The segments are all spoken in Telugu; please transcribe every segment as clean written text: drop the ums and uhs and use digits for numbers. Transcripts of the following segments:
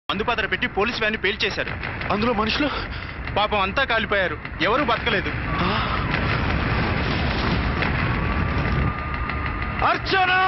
మందుపాత్ర పెట్టి పోలీస్ వ్యాన్ పేల్చేశారు. అందులో మనుషులు పాపం అంతా కాలిపోయారు, ఎవరూ బతకలేదు. అర్చనా!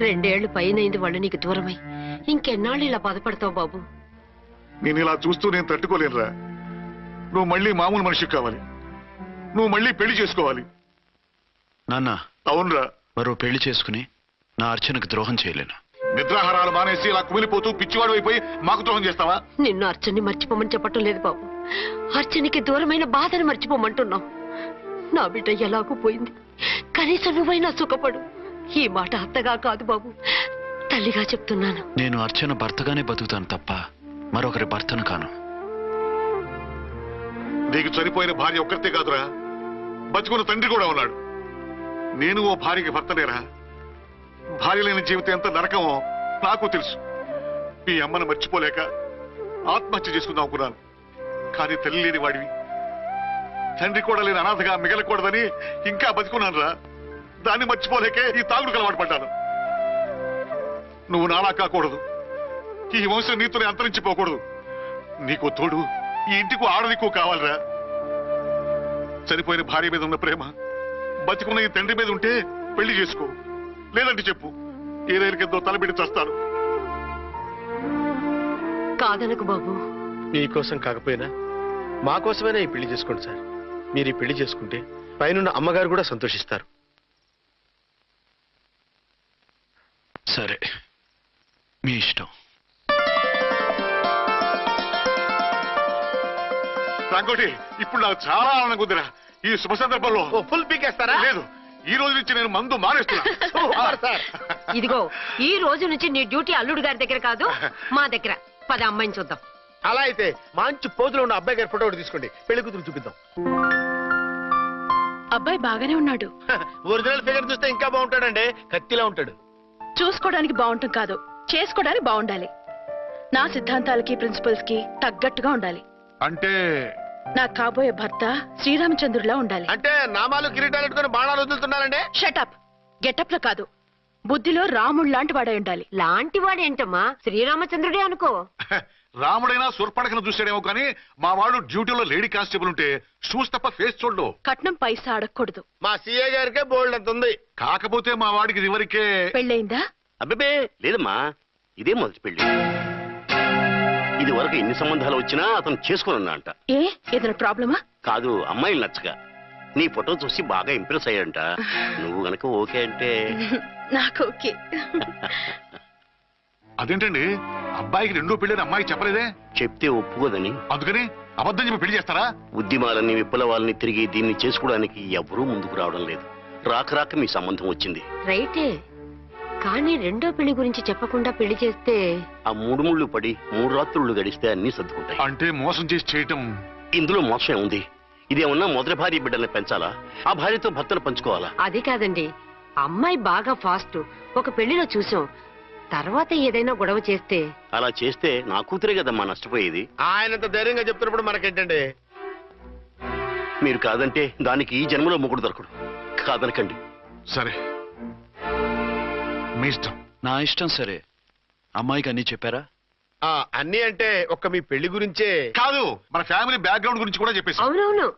రెండేళ్లు పైనైంది వాళ్ళు నీకు దూరమై. ఇంకెన్నాళ్ళు ఇలా బాధపడతావు బాబు? నేను ఇలా చూస్తూ నేను తట్టుకోలేనురా. నువ్వు మళ్ళీ మామూలు మనిషి కావాలి, నువ్వు మళ్ళీ పెళ్లి చేసుకోవాలి. నాన్న, అవునరా. మరో పెళ్లి చేసుకుని నా అర్చనకు ద్రోహం చేయలేను. నిద్రాహారాలు మానేసి ఇలా కుమిలిపోతూ పిచ్చివాడు అయిపోయి మాకు ద్రోహం చేస్తావా? నిన్ను అర్చన్ని మర్చిపోమని చెప్పటం లేదు బాబు, అర్చనికి దూరమైన బాధని మర్చిపోమంటున్నావు. నా బిడ్డ ఎలాగూ పోయింది, కనీసం నువ్వైనా సుఖపడు. ఈ మాట అత్తగా కాదు బాబు, తల్లిగా చెప్తున్నాను. నేను అర్చన భర్తగానే బతుకుతాను తప్ప మరొకరి భర్తను కాను. నీకు చనిపోయిన భార్య ఒక్కరితే కాదురా, బతుకున్న తండ్రి కూడా ఉన్నాడు. నేను ఓ భార్యకి భర్తనేరా. భార్య లేని జీవితం ఎంత నరకమో నాకు తెలుసు. మీ అమ్మను మర్చిపోలేక ఆత్మహత్య చేసుకుందాం అనుకున్నాను. కానీ తల్లి లేని వాడివి, తండ్రి కూడా లేని అనాథగా మిగలకూడదని ఇంకా బతుకున్నాను రా. దాన్ని మర్చిపోలేకే ఈ తాగుడుకు అలవాటు పడ్డాను. నువ్వు నాలా కాకూడదు, ఈ వంశం నీతోనే అంతరించిపోకూడదు. నీకు తోడు ఈ ఇంటికి ఆడదికు కావాలిరా. చనిపోయిన భార్య మీద ఉన్న ప్రేమ బతికున్న ఈ తండ్రి మీద ఉంటే పెళ్లి చేసుకో, లేదంటే చెప్పు, ఏ రైలుకెంతో తలబెట్టి చస్తాను. కాదనకు బాబు. మీకోసం కాకపోయినా మా కోసమైనా ఈ పెళ్లి చేసుకోండి సార్. మీరు ఈ పెళ్లి చేసుకుంటే పైనున్న అమ్మగారు కూడా సంతోషిస్తారు. సరే, మీ ఇష్టం. రంగోటి, ఇప్పుడు నాకు చాలా ఆనందంగా ఉందిరా. ఈ శుభ సందర్భంలో ఫుల్ పీకేస్తారా? లేదు, ఈ రోజు నుంచి నేను మందు మానేస్తున్నా. ఇదిగో, ఈ రోజు నుంచి నీ డ్యూటీ అల్లుడు గారి దగ్గర కాదు, మా దగ్గర. పద అమ్మాయిని చూద్దాం. అలా అయితే మంచి పోజులో ఉన్న అబ్బాయి గారి ఫోటో ఒకటి తీసుకోండి, పెళ్లి కూతురు చూపిద్దాం. అబ్బాయి బాగానే ఉన్నాడు. ఒరిజినల్ ఫిగర్ చూస్తే ఇంకా బాగుంటాడండి, కత్తిలా ఉంటాడు. చూసుకోవడానికి బాగుంటాం కాదు, చేసుకోవడానికి బాగుండాలి. నా సిద్ధాంతాలకి ప్రిన్సిపల్స్ కి తగ్గట్టుగా ఉండాలి. అంటే నా కాబోయే భర్త శ్రీరామచంద్రులా ఉండాలి. అంటే నామాలు కిరీటాలు పెట్టుకుని బాణాలు వదులుతున్నారండి. షటప్. గెటప్ లో కాదు, బుద్ధిలో రాముడు లాంటి వాడై ఉండాలి. లాంటి వాడేంటమ్మా, శ్రీరామచంద్రుడే అనుకో. రాముడైనా సుర్పడకను చూసాడేమో కానీ మా వాడు డ్యూటీలో లేడీ కానిస్టేబుల్ ఉంటే షూస్ తప్ప ఫేస్ చూడడు. కట్నం పైసా అడగకూడదు. మా సీఏ గారికే బోల్డ్ అంత ఉంది. కాకపోతే మా వాడికి ఇదివరకే పెళ్ళయిందా? అబ్బే లేదమ్మా, ఇదే మొదటి పెళ్లి. ఇది వరకు ఎన్ని సంబంధాలు వచ్చినా అతను చేసుకున్నా అంట. ఏ ఏదైనా ప్రాబ్లమా? కాదు, అమ్మాయిలు నచ్చగా నీ ఫోటో చూసి బాగా ఇంప్రెస్ అయ్యాడంట. నువ్వు గనక ఓకే అంటే నాకు ఓకే. అదేంటండి, అబ్బాయికి రెండో పెళ్లి అమ్మాయికి చెప్పలేదే? చెప్తే ఒప్పుకోదని. అందుకని అబద్ధం చెప్పి పెళ్లి చేస్తారా? ఉద్యమాలని విప్లవాలని తిరిగి దీన్ని చేసుకోవడానికి ఎవరూ ముందుకు రావడం లేదు. రాక రాక మీ సంబంధం వచ్చింది. రైటే, కానీ రెండో పెళ్లి గురించి చెప్పకుండా పెళ్లి చేస్తే ఆ 3 ముళ్ళు పడి 3 రాత్రులు గడిస్తే అన్ని సర్దుకుంటాయి. అంటే మోసం చేసి చేయటం. ఇందులో మోసం ఉంది. ఇదేమన్నా మొదటి భార్య బిడ్డల్ని పెంచాలా, ఆ భార్యతో భర్తను పంచుకోవాలా? అది కాదండి, అమ్మాయి బాగా ఫాస్ట్. ఒక పెళ్లిలో చూసాం, తర్వాత ఏదైనా గొడవ చేస్తే. అలా చేస్తే నా కూతురే కదమ్మా నష్టపోయేది. ఆయనంత ధైర్యంగా చెప్తున్నప్పుడు మనకేంటండి? మీరు కాదంటే దానికి ఈ జన్మలో మొగుడు దొరకడు. కాదనకండి. సరే, మీ ఇష్టం. నా ఇష్టం. సరే, అమ్మాయికి అన్నీ చెప్పారా? అన్ని అంటే ఒక్క మీ పెళ్లి గురించే కాదు, మన ఫ్యామిలీ బ్యాక్గ్రౌండ్ గురించి కూడా చెప్పేసి. అవునవును.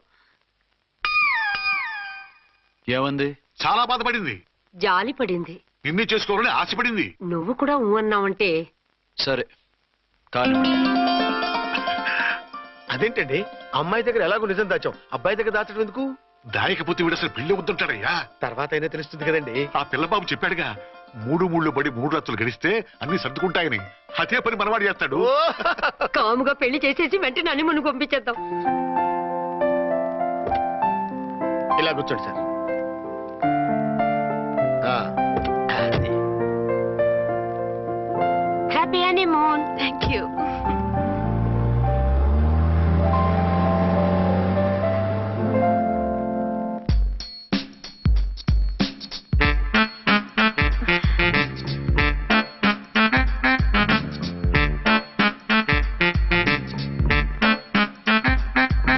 ఏమంది? చాలా బాధపడింది, జాలి పడింది, నిన్నే చేసుకోవాలని ఆశపడింది. నువ్వు కూడా ఊ అన్నావంటే. సరే కానీ అదేంటండి, అమ్మాయి దగ్గర ఎలాగో నిజం దాచాం, అబ్బాయి దగ్గర దాచడం ఎందుకు? దాయకపోతే వీడు అసలు పెళ్లి వద్దుంటాడయ్యా. తర్వాత అయినా తెలుస్తుంది కదండి. ఆ పిల్లబాబు చెప్పాడుగా, 3 ముళ్ళు పడి 3 రాత్రులు గడిస్తే అన్ని సర్దుకుంటాయని. అదే పని మనవాడు చేస్తాడు. కాముగా పెళ్లి చేసేసి వెంటనే అన్ని మును పంపించేద్దాం. ఇలా కూర్చోండి sir. Happy honeymoon. Thank you.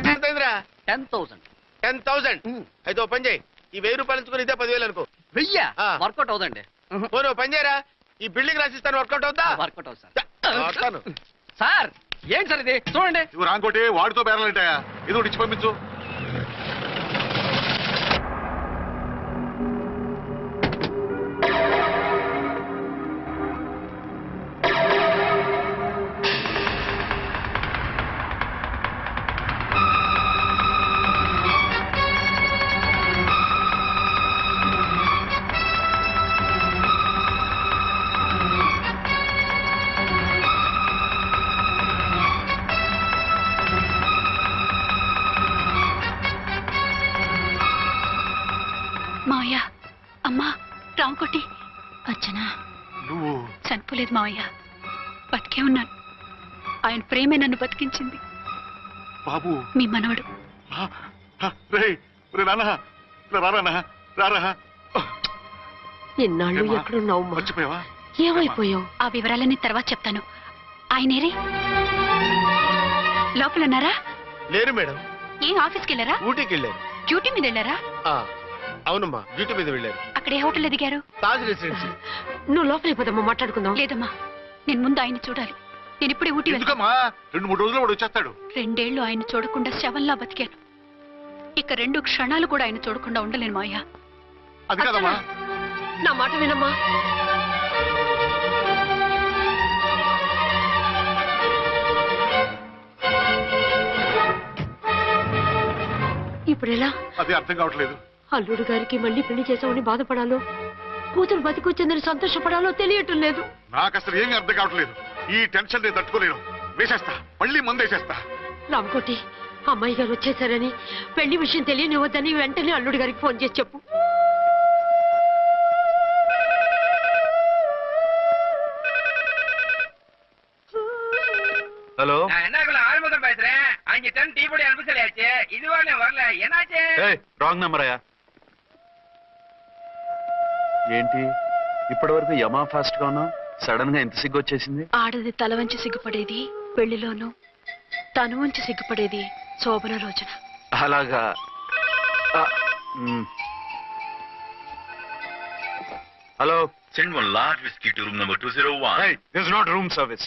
ఎంతైందిరా? 10,000. 10,000. అయితే ఓ పని చేయి, ఈ 1000 రూపాయలు ఎంచుకుని ఇదే 10,000 అనుకో. వెయ్యా? ఆ. వర్కౌట్ అవుదండి. పోనీ ఓ పని చేయరా, ఈ బిల్డింగ్ రాసిస్తాను, వర్కౌట్ అవుతా? వర్కౌట్ అవుతుంది సార్. వస్తాను. సార్ ఏంటి సార్ ఇది చూడండి. ఇవి రాంకోటి వాడితో బేరాలంటాయా? ఏదో ఒకటి ఇచ్చి పంపించు. మావయ్య, అమ్మా, రాంకోటి. అచ్చనా? నువ్వు చనిపోలేదు మావయ్య, బతికే ఉన్నాను. ఆయన ప్రేమే నన్ను బతికించింది. బాబు. మీ మనవడు. రే నాన్న, రారా రారా. ఇన్నాళ్ళు ఎక్కడున్నావు? మర్చిపోయావా? ఏమైపోయావు? ఆ వివరాలన్నీ తర్వాత చెప్తాను. ఆయనేరే లోపల ఉన్నారా? లేరు మేడం. ఏ ఆఫీస్కి వెళ్ళారా? ఊటీకి వెళ్ళారు. డ్యూటీ మీద వెళ్ళారా? అవునమ్మా, డ్యూటీ మీద వెళ్ళారు. అక్కడ ఏ హోటల్ ఎదిగారు? తాజ్ రెసిడెన్సీ. నువ్వు లోపలికి పోదమ్మా, మాట్లాడుకుందాం. లేదమ్మా, నేను ముందు ఆయన్ని చూడాలి. నేను ఇప్పుడే ఊటీ వెళ్తాను. ఎందుకమ్మా? 2-3 రోజుల్లో వాడు వచ్చేస్తాడు. 2 ఏళ్లు ఆయన చూడకుండా శవంలా బతికాను. ఇక 2 క్షణాలు కూడా ఆయన చూడకుండా ఉండలేను మావయ్య. అది కాదమ్మా. నా మాట వినమ్మా. ఇప్పుడు ఎలా? అది అర్థం కావట్లేదు. అల్లుడు గారికి మళ్ళీ పెళ్లి చేసామని బాధపడాలో, కూతురు బతికొచ్చిందని సంతోషపడాలో తెలియటం లేదు. నాకు అసలు ఏమీ అర్థం కావట్లేదు. ఈ టెన్షన్ నేను తట్టుకోలేను. వేసేస్తా, మళ్ళీ మందేసేస్తా. రామకోటి, అమ్మాయి గారు వచ్చేసారని, పెళ్లి విషయం తెలియనివ్వద్దని వెంటనే అల్లుడు గారికి ఫోన్ చేసి చెప్పు. ஹலோ. என்னக்குள்ள ஆறுமுகம் பேசுறேன். அங்க டன் டீ பொடி அனுப்ப சொல்லியாச்சு. இது வரல என்னாச்சு? ఏయ్, రాంగ్ నెంబర్ అయ్యా. ఏంటి ఇప్పటి వరకు యమా ఫాస్ట్ గా ఉన్నావు, సడన్ గా ఎంత సిగ్గు వచ్చేసింది? ఆడది తల వంచి సిగ్గుపడేది పెళ్లిలోనూ, తను వంచి సిగ్గుపడేది శోభన రోజున. అలాగా. Hello. Send one large whiskey to room number 201. Hey, this is not room service.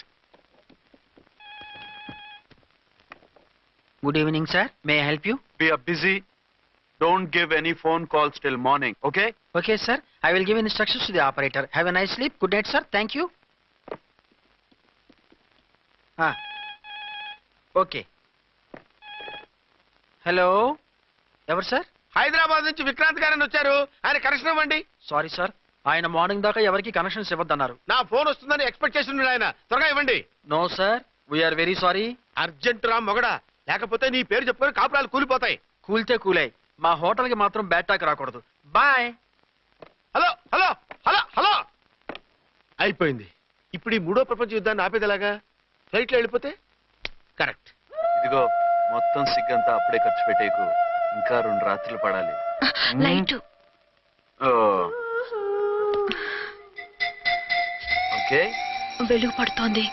Good evening sir, may I help you? We are busy. Don't give any phone calls till morning, okay? Okay sir, I will give instructions to the operator. Have a nice sleep. Good night sir. Thank you. Okay. Hello, ఎవరు సార్? హైదరాబాద్ నుంచి విక్రాంత్ గారని వచ్చారు. ఆయన కనెక్షన్ ఇవ్వండి. సారీ సార్, ఆయన మార్నింగ్ దాకా ఎవరికి కనెక్షన్స్ ఇవ్వద్దన్నారు. నా ఫోన్ వస్తుందని ఎక్స్పెక్ట్ చేస్తున్నాడు ఆయన. త్వరగా ఇవ్వండి. No sir, we're very sorry. Urgent రా మొగడా, లేకపోతే నీ పేరు చెప్పుకొని కాపురాలు కూలిపోతాయి. కూల్తే కూలాయి, మా హోటల్కి మాత్రం బ్యాడ్ టాక్ రాకూడదు. Bye. Hello hello hello hello. అయిపోయింది. ఇప్పుడు ఈ 3వ ప్రపంచ యుద్ధాన్ని ఆపేది ఎలాగా? ఫ్లైట్లో వెళ్ళిపోతే కరెక్ట్. ఇదిగో మొత్తం సిగ్గంతా అప్పుడే ఖర్చు పెట్టేకు, ఇంకా 2 రాత్రులు పడాలి. లైట్. ఓకే, వెలుగు పడుతోంది.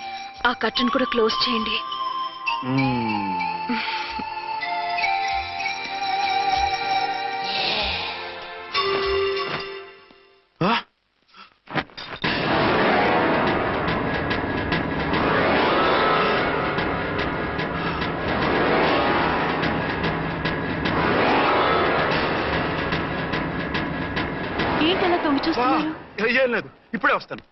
ఆ కర్టన్ కూడా క్లోజ్ చేయండి. ఏంటలా తొంగి చూస్తున్నారు? ఏం లేదు, ఇప్పుడే వస్తాను.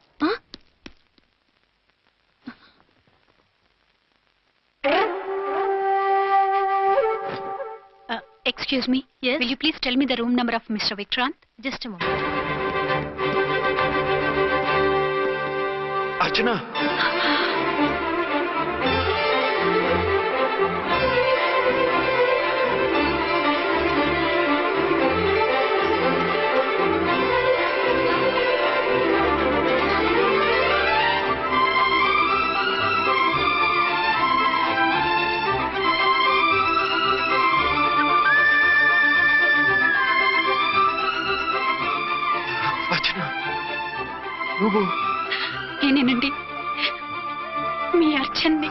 Excuse me. Yes. Will you please tell me the room number of Mr. Vikrant? Just a moment. అర్చన, నువ్వు నేనేనండి మీ అర్చన్ని.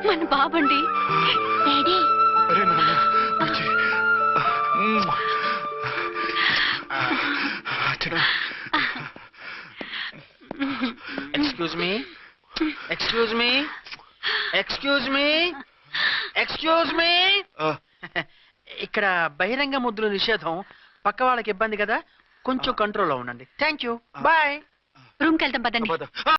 మన బాబండి. డాడీ అరే నాన్న బుజ్జి. Archana excuse me, excuse me, excuse me, excuse me. ఇక్కడ బహిరంగ ముద్దుల నిషేధం. పక్క వాళ్ళకి ఇబ్బంది కదా, కొంచెం కంట్రోల్లో ఉండండి. Thank you, bye. రూమ్కి వెళ్తాం పదండి. పద.